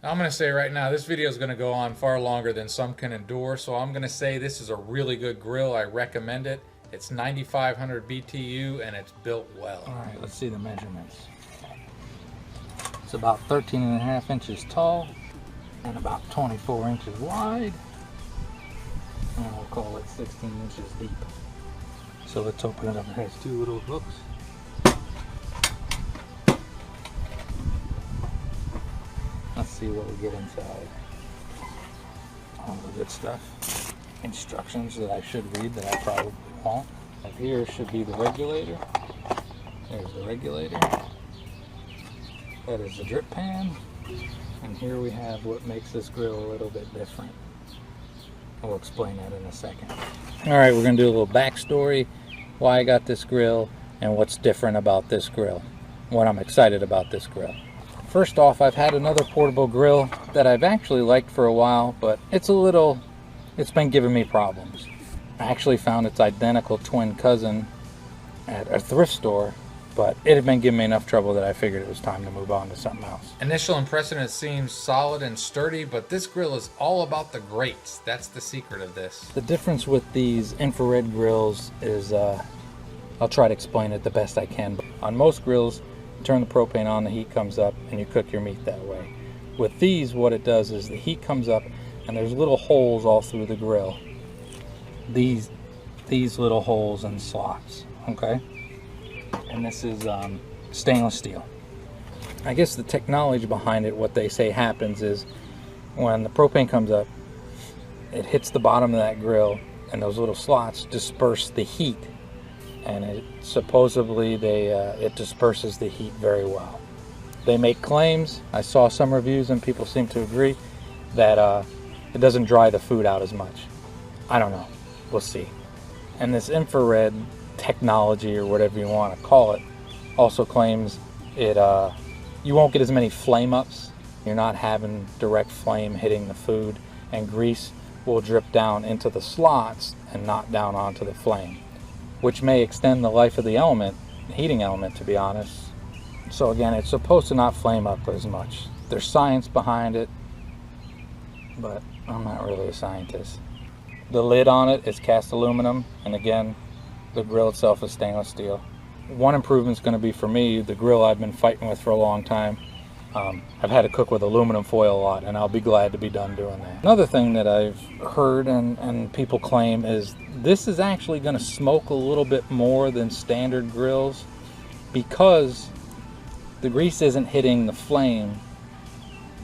I'm going to say right now, this video is going to go on far longer than some can endure, so I'm going to say this is a really good grill. I recommend it. It's 9,500 BTU and it's built well. All right, let's see the measurements. It's about 13.5 inches tall and about 24 inches wide. And we'll call it 16 inches deep. So let's open it up. It has two little hooks. Let's see what we get inside. All the good stuff. Instructions that I should read that I probably won't. Up here should be the regulator. There's the regulator. That is the drip pan. And here we have what makes this grill a little bit different. We'll explain that in a second. Alright, we're going to do a little backstory. Why I got this grill and what's different about this grill. What I'm excited about this grill. First off, I've had another portable grill that I've actually liked for a while, but it's been giving me problems. I actually found its identical twin cousin at a thrift store, but it had been giving me enough trouble that I figured it was time to move on to something else. Initial impression, it seems solid and sturdy, but this grill is all about the grates. That's the secret of this. The difference with these infrared grills is, I'll try to explain it the best I can. On most grills, you turn the propane on, the heat comes up, and you cook your meat that way. With these, what it does is the heat comes up, and there's little holes all through the grill. These little holes and slots, okay? And this is stainless steel. I guess the technology behind it, what they say happens is when the propane comes up, it hits the bottom of that grill and those little slots disperse the heat, and it supposedly it disperses the heat very well. They make claims, I saw some reviews and people seem to agree, that it doesn't dry the food out as much. I don't know, we'll see. And this infrared technology, or whatever you want to call it, also claims it you won't get as many flame ups. You're not having direct flame hitting the food, and grease will drip down into the slots and not down onto the flame, which may extend the life of the heating element, to be honest. So again, it's supposed to not flame up as much. There's science behind it, but I'm not really a scientist. The lid on it is cast aluminum, and again, the grill itself is stainless steel. One improvement is going to be, for me, the grill I've been fighting with for a long time. I've had to cook with aluminum foil a lot, and I'll be glad to be done doing that. Another thing that I've heard and people claim is this is actually going to smoke a little bit more than standard grills because the grease isn't hitting the flame.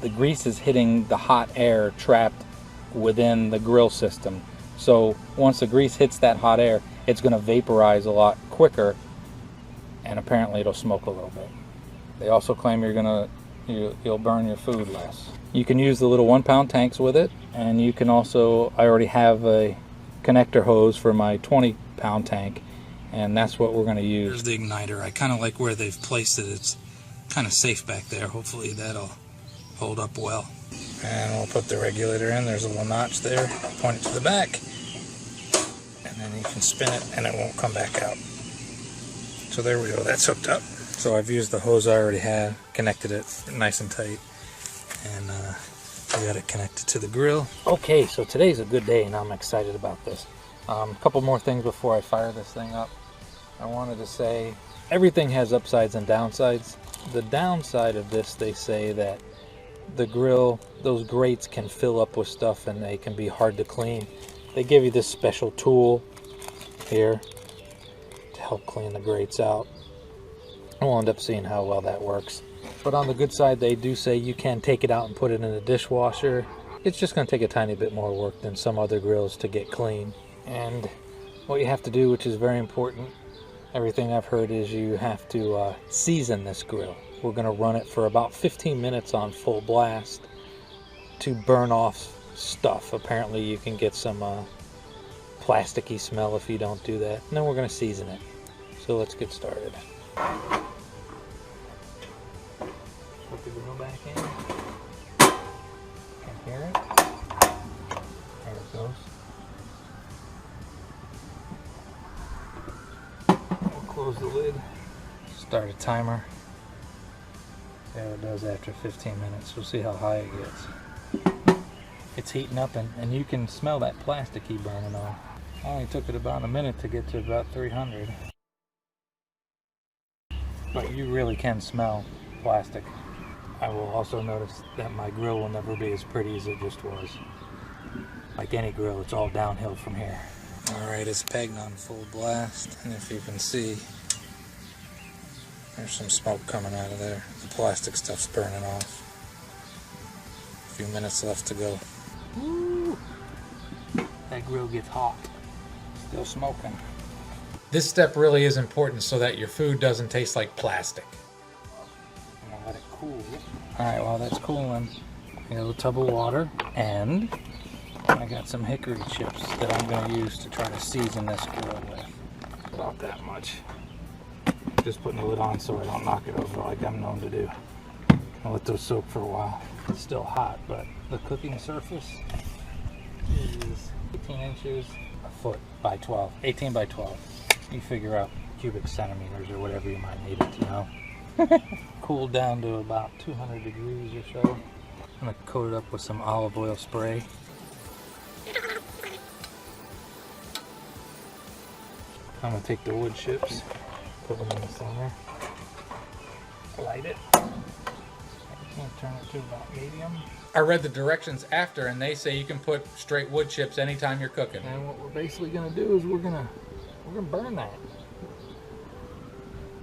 The grease is hitting the hot air trapped within the grill system. So once the grease hits that hot air, it's going to vaporize a lot quicker, and apparently it'll smoke a little bit. They also claim you'll burn your food less. You can use the little 1-pound tanks with it, and you can also, I already have a connector hose for my 20-pound tank, and that's what we're going to use. There's the igniter. I kind of like where they've placed it. It's kind of safe back there. Hopefully that'll hold up well. And we'll put the regulator in. There's a little notch there. Point it to the back, and then you can spin it and it won't come back out. So there we go, that's hooked up. So I've used the hose I already had, connected it nice and tight, and we got it connected to the grill. Okay, so today's a good day and I'm excited about this. A couple more things before I fire this thing up. I wanted to say everything has upsides and downsides. The downside of this, they say that the grill, those grates can fill up with stuff and they can be hard to clean. They give you this special tool here to help clean the grates out. We'll end up seeing how well that works. But on the good side, they do say you can take it out and put it in a dishwasher. It's just going to take a tiny bit more work than some other grills to get clean. And what you have to do, which is very important, everything I've heard is you have to season this grill. We're going to run it for about 15 minutes on full blast to burn off stuff. Apparently you can get some plasticky smell if you don't do that. And then we're going to season it. So let's get started. Put the grill back in. Can hear it. There it goes. We'll close the lid. Start a timer. Yeah, it does after 15 minutes. We'll see how high it gets. It's heating up, and you can smell that plasticky burning off. Only took it about a minute to get to about 300. But you really can smell plastic. I will also notice that my grill will never be as pretty as it just was. Like any grill, it's all downhill from here. Alright, it's pegged on full blast, and if you can see, there's some smoke coming out of there. The plastic stuff's burning off. A few minutes left to go. Woo! That grill gets hot. Still smoking. This step really is important so that your food doesn't taste like plastic. I'm gonna let it cool. Alright, while that's cooling, I got a tub of water, and I got some hickory chips that I'm gonna use to try to season this grill with. About that much. Just putting the lid on so I don't knock it over like I'm known to do. I'll let those soak for a while. It's still hot, but the cooking surface is 18 inches, a foot by 12, 18 by 12. You figure out cubic centimeters or whatever you might need it to know. Cooled down to about 200 degrees or so. I'm gonna coat it up with some olive oil spray. I'm gonna take the wood chips, put them in the center, light it. I can turn it to about medium. I read the directions after, and they say you can put straight wood chips anytime you're cooking. And what we're basically gonna do is we're gonna burn that.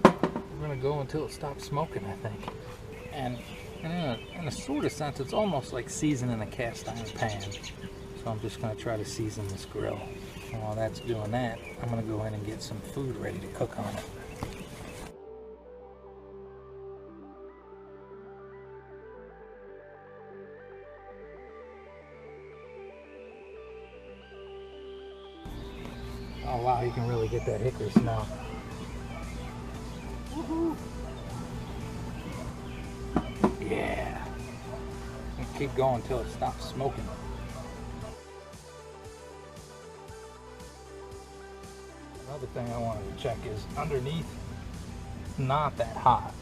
We're gonna go until it stops smoking, I think. And in a sort of sense, it's almost like seasoning a cast iron pan. So I'm just gonna try to season this grill. And while that's doing that, I'm gonna go in and get some food ready to cook on it. Oh wow, you can really get that hickory smell. Woohoo! Yeah. And keep going until it stops smoking. Another thing I wanted to check is underneath, not that hot.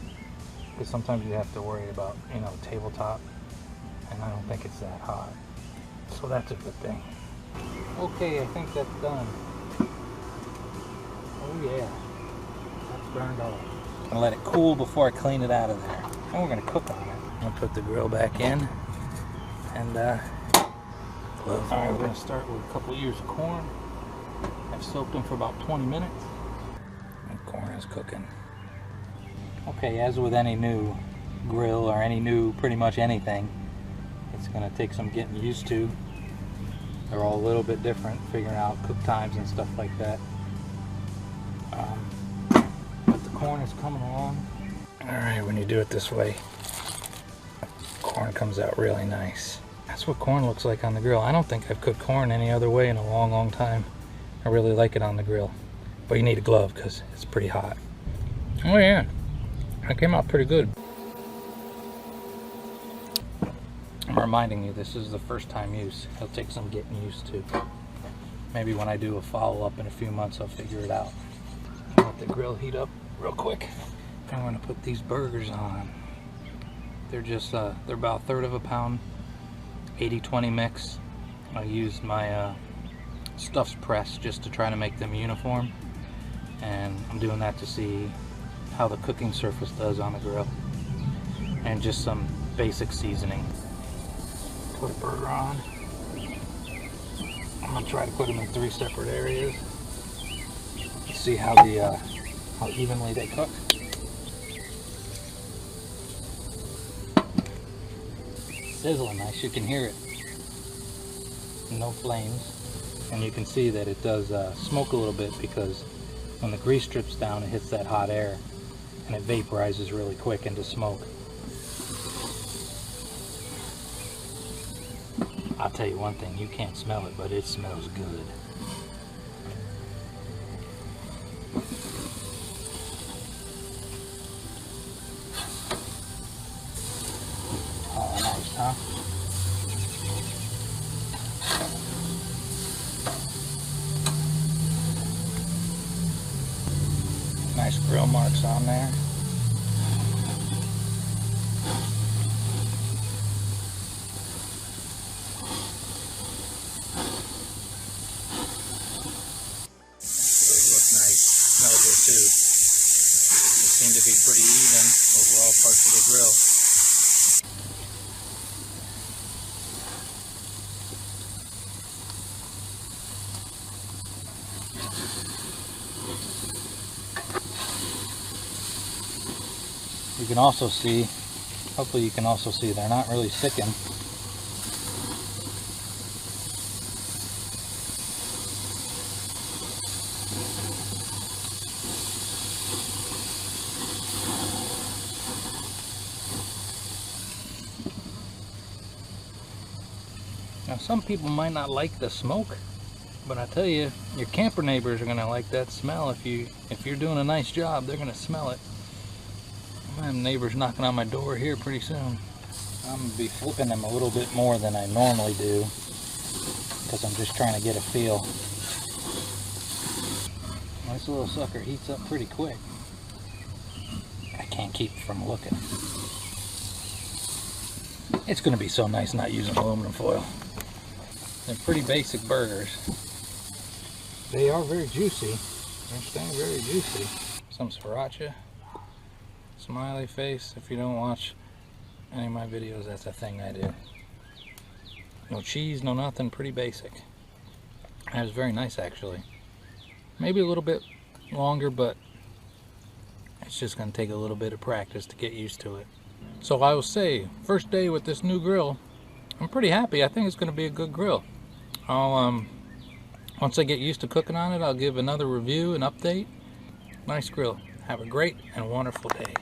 Because sometimes you have to worry about, you know, tabletop. And I don't think it's that hot. So that's a good thing. Okay, I think that's done. Oh yeah, that's burned off. I'm gonna let it cool before I clean it out of there. And we're gonna cook on it. I'm gonna put the grill back in. And alright, we're gonna start with a couple ears of corn. I've soaked them for about 20 minutes. And corn is cooking. Okay, as with any new grill or any new pretty much anything, it's gonna take some getting used to. They're all a little bit different, figuring out cook times and stuff like that. But the corn is coming along. Alright, when you do it this way, corn comes out really nice. That's what corn looks like on the grill. I don't think I've cooked corn any other way in a long, long time. I really like it on the grill. But you need a glove because it's pretty hot. Oh yeah, that came out pretty good. I'm reminding you, this is the first time use. It'll take some getting used to. Maybe when I do a follow-up in a few months, I'll figure it out. I'll let the grill heat up real quick. I'm gonna put these burgers on. They're just, they're about 1/3 of a pound, 80-20 mix. I used my stuffs press just to try to make them uniform. And I'm doing that to see how the cooking surface does on the grill. And just some basic seasoning. Put a burger on. I'm gonna try to put them in 3 separate areas. See how how evenly they cook. Sizzling nice, you can hear it. No flames, and you can see that it does smoke a little bit because when the grease drips down, it hits that hot air, and it vaporizes really quick into smoke. I'll tell you one thing, you can't smell it, but it smells good. Oh, nice, huh? Nice grill marks on there. Looks nice. Smells good too. They seem to be pretty even over all parts of the grill. You can also see, hopefully you can also see, they're not really thickened. Now some people might not like the smoke, but I tell you, your camper neighbors are gonna like that smell. If you're doing a nice job, they're gonna smell it. I have neighbors knocking on my door here pretty soon. I'm gonna be flipping them a little bit more than I normally do, because I'm just trying to get a feel. This little sucker heats up pretty quick. I can't keep from looking. It's gonna be so nice not using aluminum foil. They're pretty basic burgers. They are very juicy. They're staying very juicy. Some sriracha. Smiley face. If you don't watch any of my videos, that's a thing I do. No cheese, no nothing, pretty basic. That was very nice actually. Maybe a little bit longer, but it's just gonna take a little bit of practice to get used to it. So I will say, first day with this new grill, I'm pretty happy. I think it's gonna be a good grill. I'll once I get used to cooking on it, I'll give another review and update. Nice grill. Have a great and wonderful day.